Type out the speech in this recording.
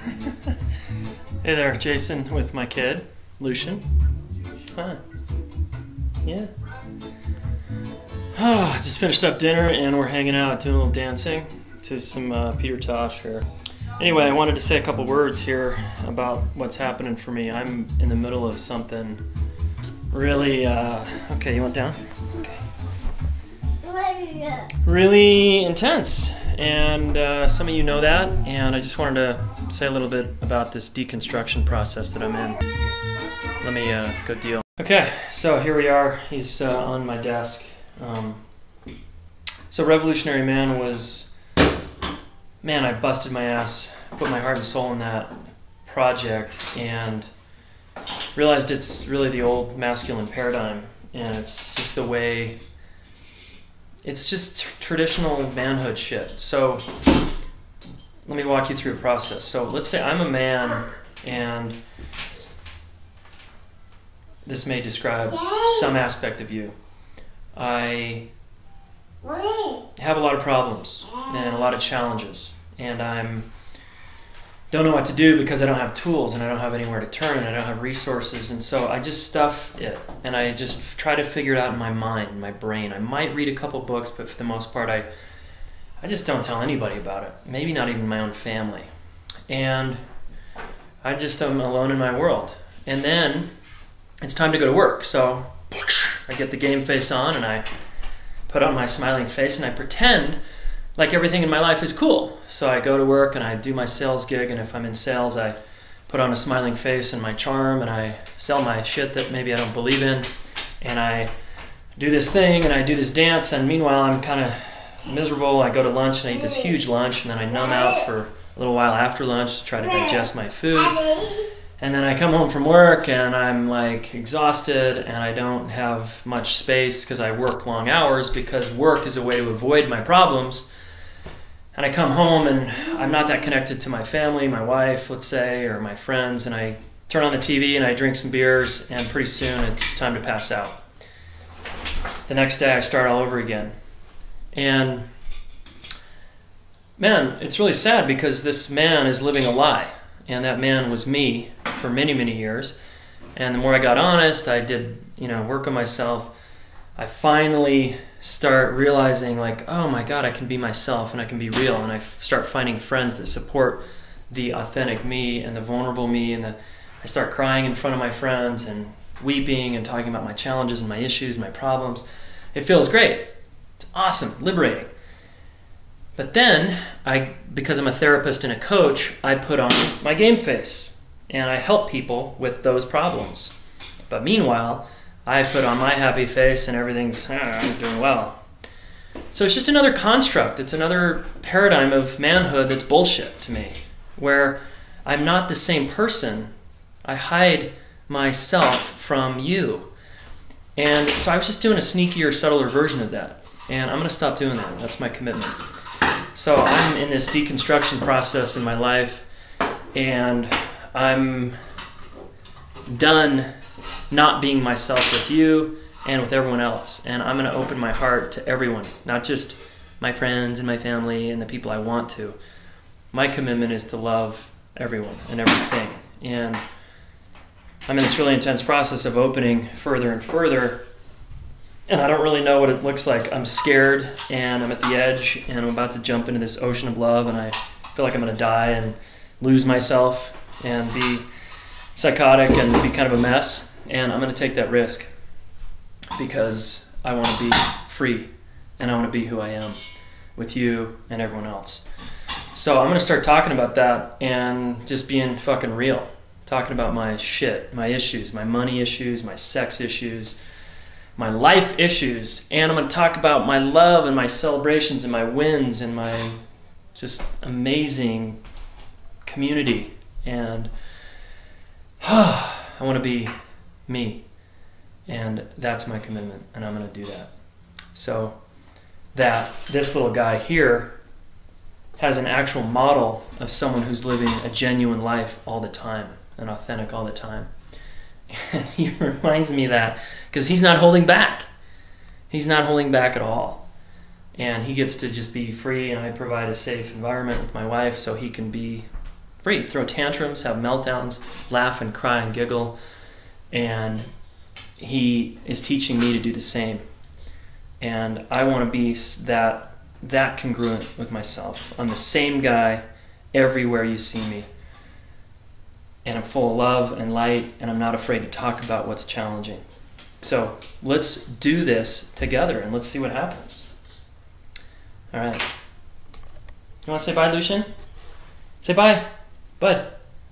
Hey there, Jason with my kid, Lucian. Hi. Yeah. Oh, I just finished up dinner and we're hanging out doing a little dancing to some Peter Tosh here. Anyway, I wanted to say a couple words here about what's happening for me. I'm in the middle of something really, okay, you want down? Okay. Really intense. And some of you know that, and I just wanted to say a little bit about this deconstruction process that I'm in. Let me go deal. Okay, so here we are. He's on my desk. So Revolutionary Man was, man, I busted my ass, put my heart and soul in that project, and realized it's really the old masculine paradigm, and it's just the way, it's just traditional manhood shit. So let me walk you through a process. So let's say I'm a man, and this may describe some aspect of you. I have a lot of problems and a lot of challenges, and don't know what to do because I don't have tools and I don't have anywhere to turn and I don't have resources, and so I just stuff it and I just try to figure it out in my mind, my brain. I might read a couple books, but for the most part I just don't tell anybody about it, maybe not even my own family, and I just am alone in my world. And then it's time to go to work, so I get the game face on and I put on my smiling face and I pretend like everything in my life is cool. So I go to work and I do my sales gig, and if I'm in sales I put on a smiling face and my charm and I sell my shit that maybe I don't believe in, and I do this thing and I do this dance, and meanwhile I'm kind of miserable. I go to lunch and I eat this huge lunch, and then I numb out for a little while after lunch to try to digest my food. And then I come home from work and I'm like exhausted and I don't have much space because I work long hours, because work is a way to avoid my problems. And I come home and I'm not that connected to my family, my wife, let's say, or my friends, and I turn on the TV and I drink some beers, and pretty soon it's time to pass out. The next day I start all over again. And man, it's really sad because this man is living a lie. And that man was me for many, many years. And the more I got honest, I did, work on myself, I finally start realizing, like, oh my God, I can be myself and I can be real. And I start finding friends that support the authentic me and the vulnerable me. And I start crying in front of my friends and weeping and talking about my challenges and my issues, my problems. It feels great. It's awesome, liberating. But then, because I'm a therapist and a coach, I put on my game face and I help people with those problems. But meanwhile, I put on my happy face and everything's, I'm doing well. So it's just another construct. It's another paradigm of manhood that's bullshit to me, where I'm not the same person. I hide myself from you. And so I was just doing a sneakier, subtler version of that. And I'm going to stop doing that. That's my commitment. So I'm in this deconstruction process in my life, and I'm done not being myself with you and with everyone else. And I'm going to open my heart to everyone, not just my friends and my family and the people I want to. My commitment is to love everyone and everything. And I'm in this really intense process of opening further and further, and I don't really know what it looks like. I'm scared and I'm at the edge and I'm about to jump into this ocean of love, and I feel like I'm going to die and lose myself and be psychotic and be kind of a mess. And I'm going to take that risk because I want to be free and I want to be who I am with you and everyone else. So I'm going to start talking about that and just being fucking real. Talking about my shit, my issues, my money issues, my sex issues, my life issues, and I'm going to talk about my love and my celebrations and my wins and my just amazing community. And I want to be me, and that's my commitment, and I'm going to do that. So that this little guy here has an actual model of someone who's living a genuine life all the time and authentic all the time. He reminds me of that because he's not holding back. He's not holding back at all. And he gets to just be free, and I provide a safe environment with my wife so he can be free, throw tantrums, have meltdowns, laugh and cry and giggle. And he is teaching me to do the same. And I want to be that congruent with myself. I'm the same guy everywhere you see me. And I'm full of love and light, and I'm not afraid to talk about what's challenging. So let's do this together, and let's see what happens. All right. You want to say bye, Lucian? Say bye. Bud.